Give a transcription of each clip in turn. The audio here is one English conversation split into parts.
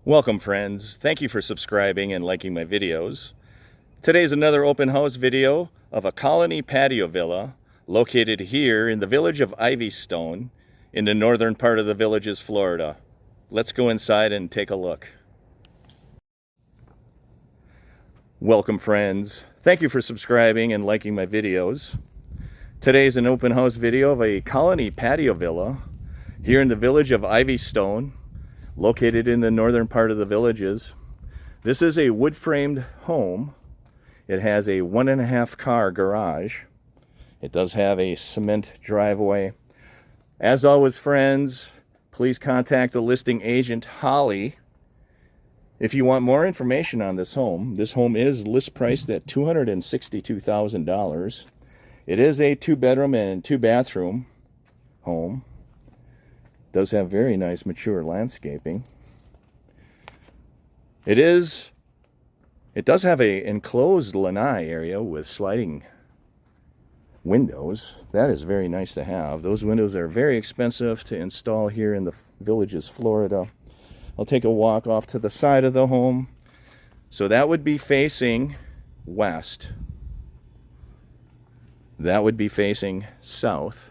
Welcome friends, thank you for subscribing and liking my videos. Today's another open house video of a colony patio villa located here in the village of Stone in the northern part of the Villages, Florida. Let's go inside and take a look. Welcome friends, thank you for subscribing and liking my videos. Today's an open house video of a colony patio villa here in the village of Stone, located in the northern part of the Villages. This is a wood-framed home. It has a 1.5 car garage. It does have a cement driveway. As always, friends, please contact the listing agent, Holly, if you want more information on this home. This home is list priced at $262,000. It is a 2-bedroom and 2-bathroom home. Does have very nice mature landscaping. It does have a enclosed lanai area with sliding windows. That is very nice to have. Those windows are very expensive to install here in the Villages, Florida. I'll take a walk off to the side of the home. So that would be facing west. That would be facing south.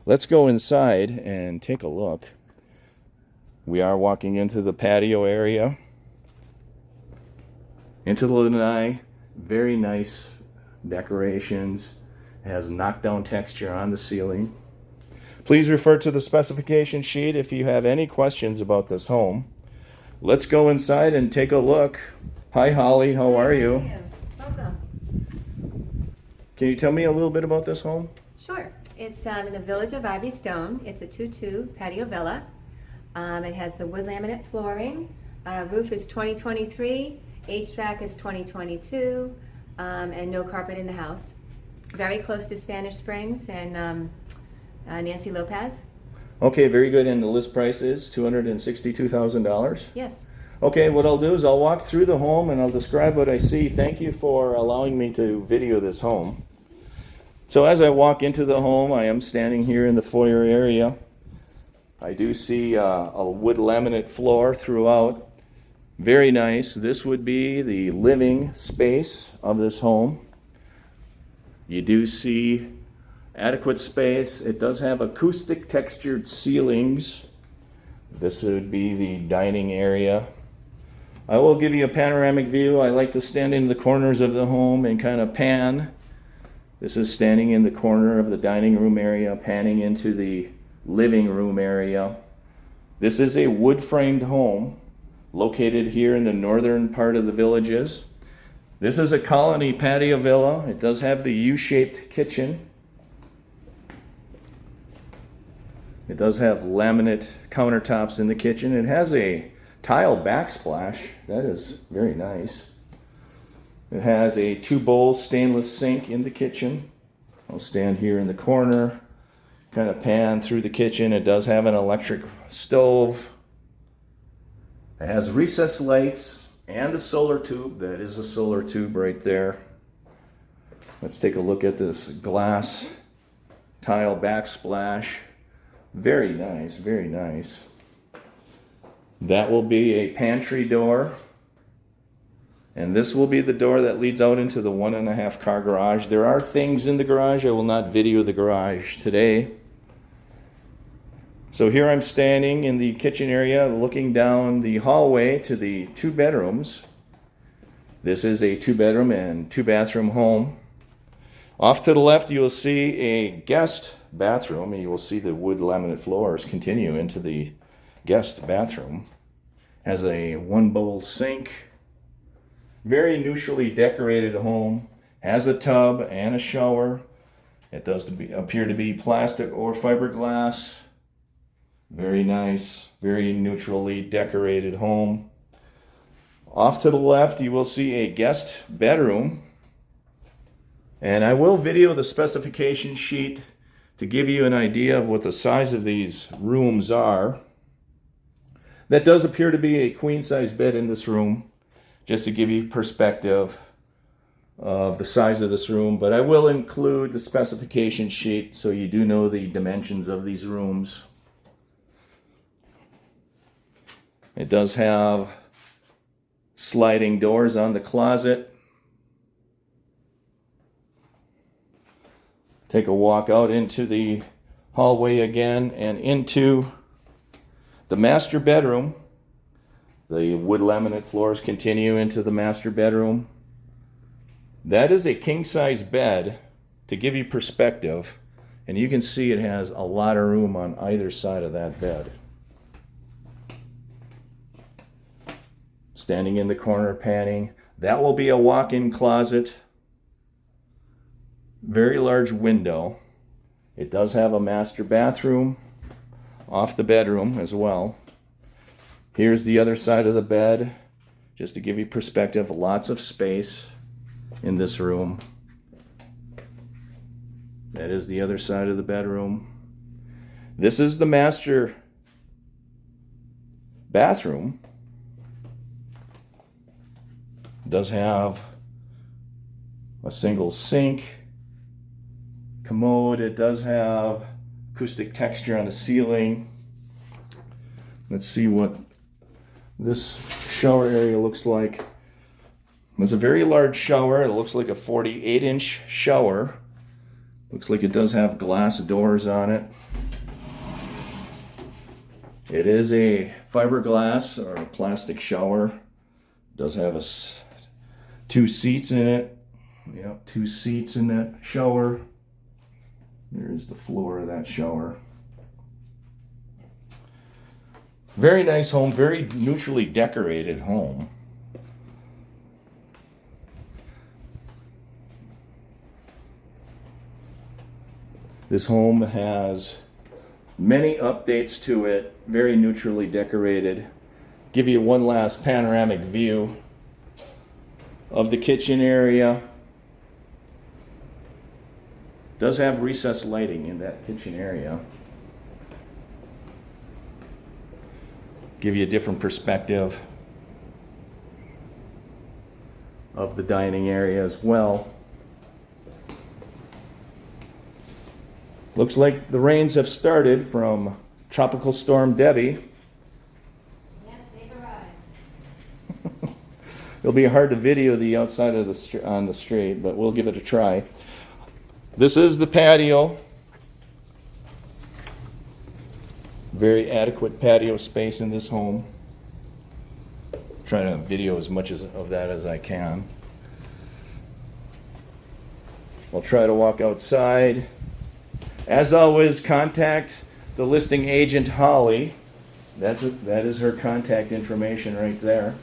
Let's go inside and take a look. We are walking into the patio area, into the lanai. Very nice decorations. It has knockdown texture on the ceiling. Please refer to the specification sheet if you have any questions about this home. Let's go inside and take a look. Hi Holly, how are you? Welcome. Can you tell me a little bit about this home? Sure. It's in the village of Stone. It's a 2-2 patio villa. It has the wood laminate flooring. Roof is 2023. HVAC is 2022. And no carpet in the house. Very close to Spanish Springs and Nancy Lopez. Okay, very good. And the list price is $262,000? Yes. Okay, what I'll do is I'll walk through the home and I'll describe what I see. Thank you for allowing me to video this home. So as I walk into the home, I am standing here in the foyer area. I do see a wood laminate floor throughout. Very nice. This would be the living space of this home. You do see adequate space. It does have acoustic textured ceilings. This would be the dining area. I will give you a panoramic view. I like to stand in the corners of the home and kind of pan. This is standing in the corner of the dining room area, panning into the living room area. This is a wood-framed home located here in the northern part of the Villages. This is a colony patio villa. It does have the U-shaped kitchen. It does have laminate countertops in the kitchen. It has a tile backsplash. That is very nice. It has a 2-bowl stainless sink in the kitchen. I'll stand here in the corner, kind of pan through the kitchen. It does have an electric stove. It has recessed lights and a solar tube. That is a solar tube right there. Let's take a look at this glass tile backsplash. Very nice, very nice. That will be a pantry door. And this will be the door that leads out into the 1.5 car garage. There are things in the garage. I will not video the garage today. So here I'm standing in the kitchen area looking down the hallway to the 2 bedrooms. This is a 2-bedroom and 2-bathroom home. Off to the left you will see a guest bathroom, and you will see the wood laminate floors continue into the guest bathroom. Has a 1-bowl sink. Very neutrally decorated home. Has a tub and a shower. It does appear to be plastic or fiberglass. Very nice, very neutrally decorated home. Off to the left you will see a guest bedroom. And I will video the specification sheet to give you an idea of what the size of these rooms are. That does appear to be a queen-size bed in this room, just to give you perspective of the size of this room. But I will include the specification sheet so you do know the dimensions of these rooms. It does have sliding doors on the closet. Take a walk out into the hallway again and into the master bedroom. The wood laminate floors continue into the master bedroom. That is a king-size bed to give you perspective, and you can see it has a lot of room on either side of that bed. Standing in the corner panning, that will be a walk-in closet. Very large window. It does have a master bathroom off the bedroom as well. Here's the other side of the bed, just to give you perspective. Lots of space in this room. That is the other side of the bedroom. This is the master bathroom. It does have a single sink, commode. It does have acoustic texture on the ceiling. Let's see what this shower area looks like. It's a very large shower. It looks like a 48-inch shower. Looks like it does have glass doors on it. It is a fiberglass or a plastic shower. It does have 2 seats in it. Yep, 2 seats in that shower. There's the floor of that shower. Very nice home, very neutrally decorated home. This home has many updates to it, very neutrally decorated. Give you one last panoramic view of the kitchen area. Does have recessed lighting in that kitchen area. Give you a different perspective of the dining area as well. Looks like the rains have started from Tropical Storm Debbie. Yes, they've arrived. It'll be hard to video the outside of on the street, but we'll give it a try. This is the patio. Very adequate patio space in this home. Try to video as much of that as I can. I'll try to walk outside. As always, contact the listing agent, Holly. That is her contact information right there.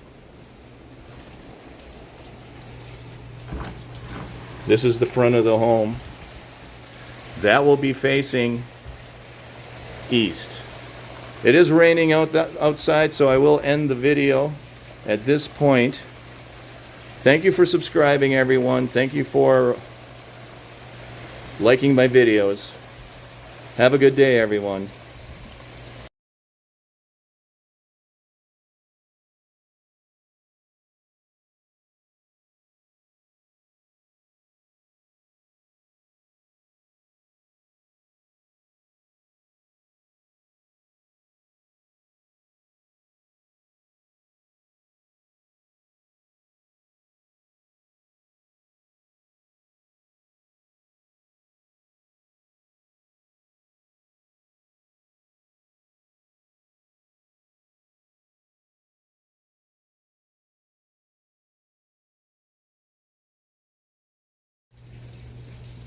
This is the front of the home. That will be facing east. It is raining outside, so I will end the video at this point. Thank you for subscribing, everyone. Thank you for liking my videos. Have a good day, everyone.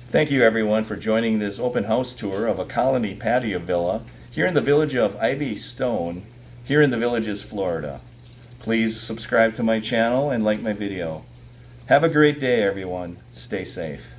Thank you, everyone, for joining this open house tour of a colony patio villa here in the village of Hyacinth St, here in the Villages, Florida. Please subscribe to my channel and like my video. Have a great day, everyone. Stay safe.